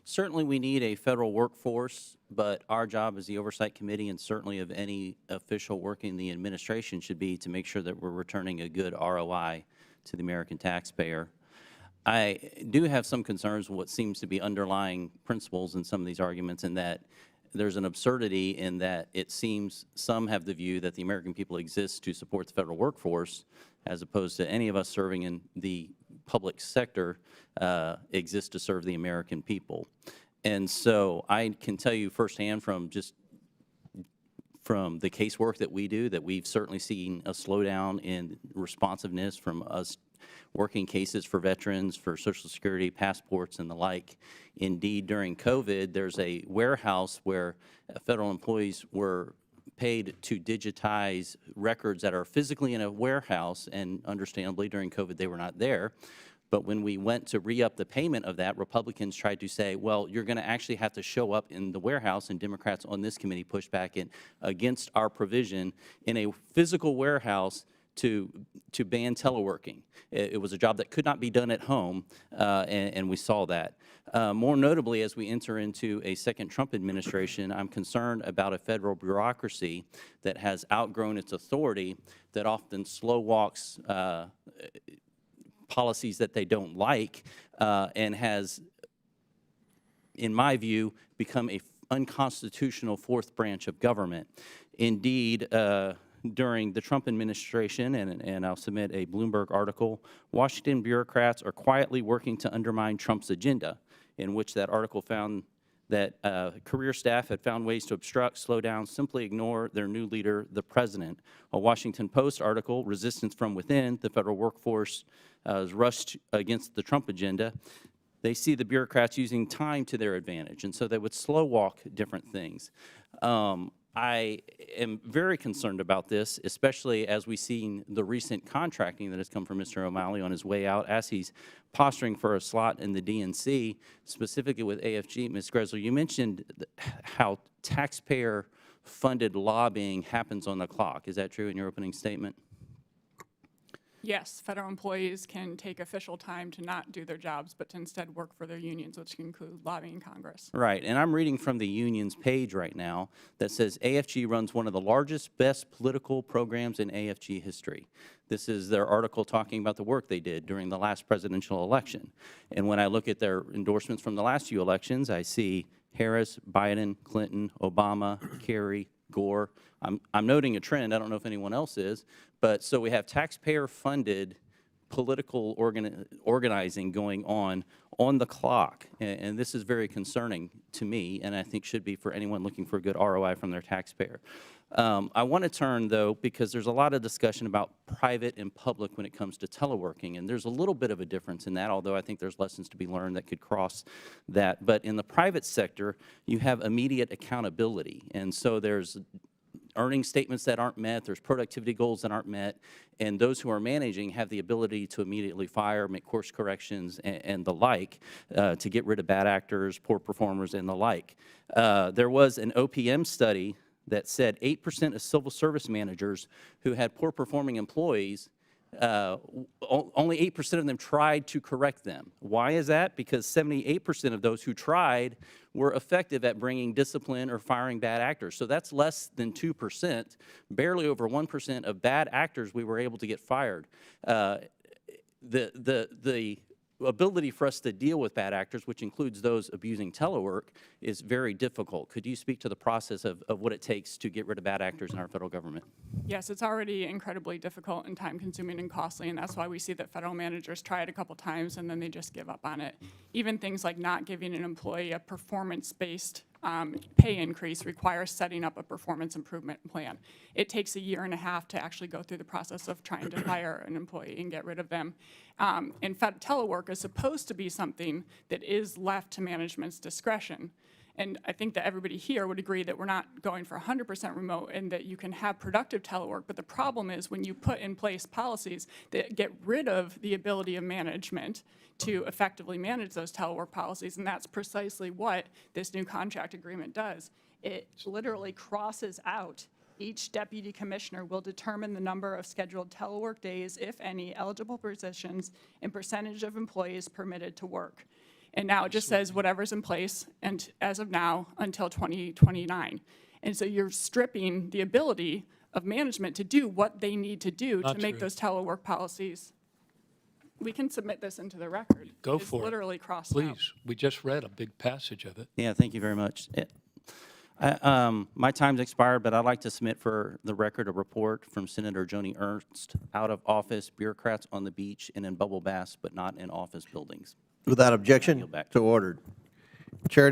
Certainly, we need a federal workforce, but our job as the Oversight Committee and certainly of any official working in the administration should be to make sure that we're returning a good ROI to the American taxpayer. I do have some concerns with what seems to be underlying principles in some of these arguments, in that there's an absurdity in that it seems some have the view that the American people exist to support the federal workforce, as opposed to any of us serving in the public sector exist to serve the American people. And so I can tell you firsthand from the casework that we do that we've certainly seen a slowdown in responsiveness from us working cases for veterans, for Social Security, passports, and the like. Indeed, during COVID, there's a warehouse where federal employees were paid to digitize records that are physically in a warehouse, and understandably, during COVID, they were not there. But when we went to re-up the payment of that, Republicans tried to say, well, you're going to actually have to show up in the warehouse, and Democrats on this committee pushed back against our provision in a physical warehouse to ban teleworking. It was a job that could not be done at home, and we saw that. More notably, as we enter into a second Trump administration, I'm concerned about a federal bureaucracy that has outgrown its authority, that often slow walks policies that they don't like, and has, in my view, become an unconstitutional fourth branch of government. Indeed, during the Trump administration, and I'll submit a Bloomberg article, Washington bureaucrats are quietly working to undermine Trump's agenda, in which that article found that career staff had found ways to obstruct, slow down, simply ignore their new leader, the president. A Washington Post article, Resistance from Within, the federal workforce is rushed against the Trump agenda. They see the bureaucrats using time to their advantage, and so they would slow walk different things. I am very concerned about this, especially as we've seen the recent contracting that has come from Mr. O'Malley on his way out, as he's posturing for a slot in the DNC, specifically with AFG. Ms. Gressler, you mentioned how taxpayer-funded lobbying happens on the clock. Is that true in your opening statement? Yes, federal employees can take official time to not do their jobs, but to instead work for their unions, which can include lobbying Congress. Right, and I'm reading from the union's page right now that says AFG runs one of the largest, best political programs in AFG history. This is their article talking about the work they did during the last presidential election. And when I look at their endorsements from the last few elections, I see Harris, Biden, Clinton, Obama, Kerry, Gore. I'm noting a trend. I don't know if anyone else is. But so we have taxpayer-funded political organizing going on the clock. And this is very concerning to me, and I think should be for anyone looking for a good ROI from their taxpayer. I want to turn, though, because there's a lot of discussion about private and public when it comes to teleworking, and there's a little bit of a difference in that, although I think there's lessons to be learned that could cross that. But in the private sector, you have immediate accountability, and so there's earnings statements that aren't met, there's productivity goals that aren't met, and those who are managing have the ability to immediately fire, make course corrections, and the like, to get rid of bad actors, poor performers, and the like. There was an OPM study that said 8% of civil service managers who had poor performing employees, only 8% of them tried to correct them. Why is that? Because 78% of those who tried were effective at bringing discipline or firing bad actors. So that's less than 2%, barely over 1% of bad actors we were able to get fired. The ability for us to deal with bad actors, which includes those abusing telework, is very difficult. Could you speak to the process of what it takes to get rid of bad actors in our federal government? Yes, it's already incredibly difficult and time-consuming and costly, and that's why we see that federal managers try it a couple times and then they just give up on it. Even things like not giving an employee a performance-based pay increase requires setting up a performance improvement plan. It takes 1.5 years to actually go through the process of trying to hire an employee and get rid of them. And telework is supposed to be something that is left to management's discretion. And I think that everybody here would agree that we're not going for 100% remote and that you can have productive telework. But the problem is when you put in place policies that get rid of the ability of management to effectively manage those telework policies, and that's precisely what this new contract agreement does. It literally crosses out each deputy commissioner will determine the number of scheduled telework days, if any, eligible positions, and percentage of employees permitted to work. And now it just says whatever's in place and as of now until 2029. And so you're stripping the ability of management to do what they need to do to Not make true. those telework policies. We can submit this into the record. Go for it. It's literally crossed out. Please, we just read a big passage of it. Yeah, thank you very much. My time's expired, but I'd like to submit for the record a report from Senator Joni Ernst, out of office bureaucrats on the beach and in bubble baths, but not in office buildings. Without objection, Yield back. so ordered. Chair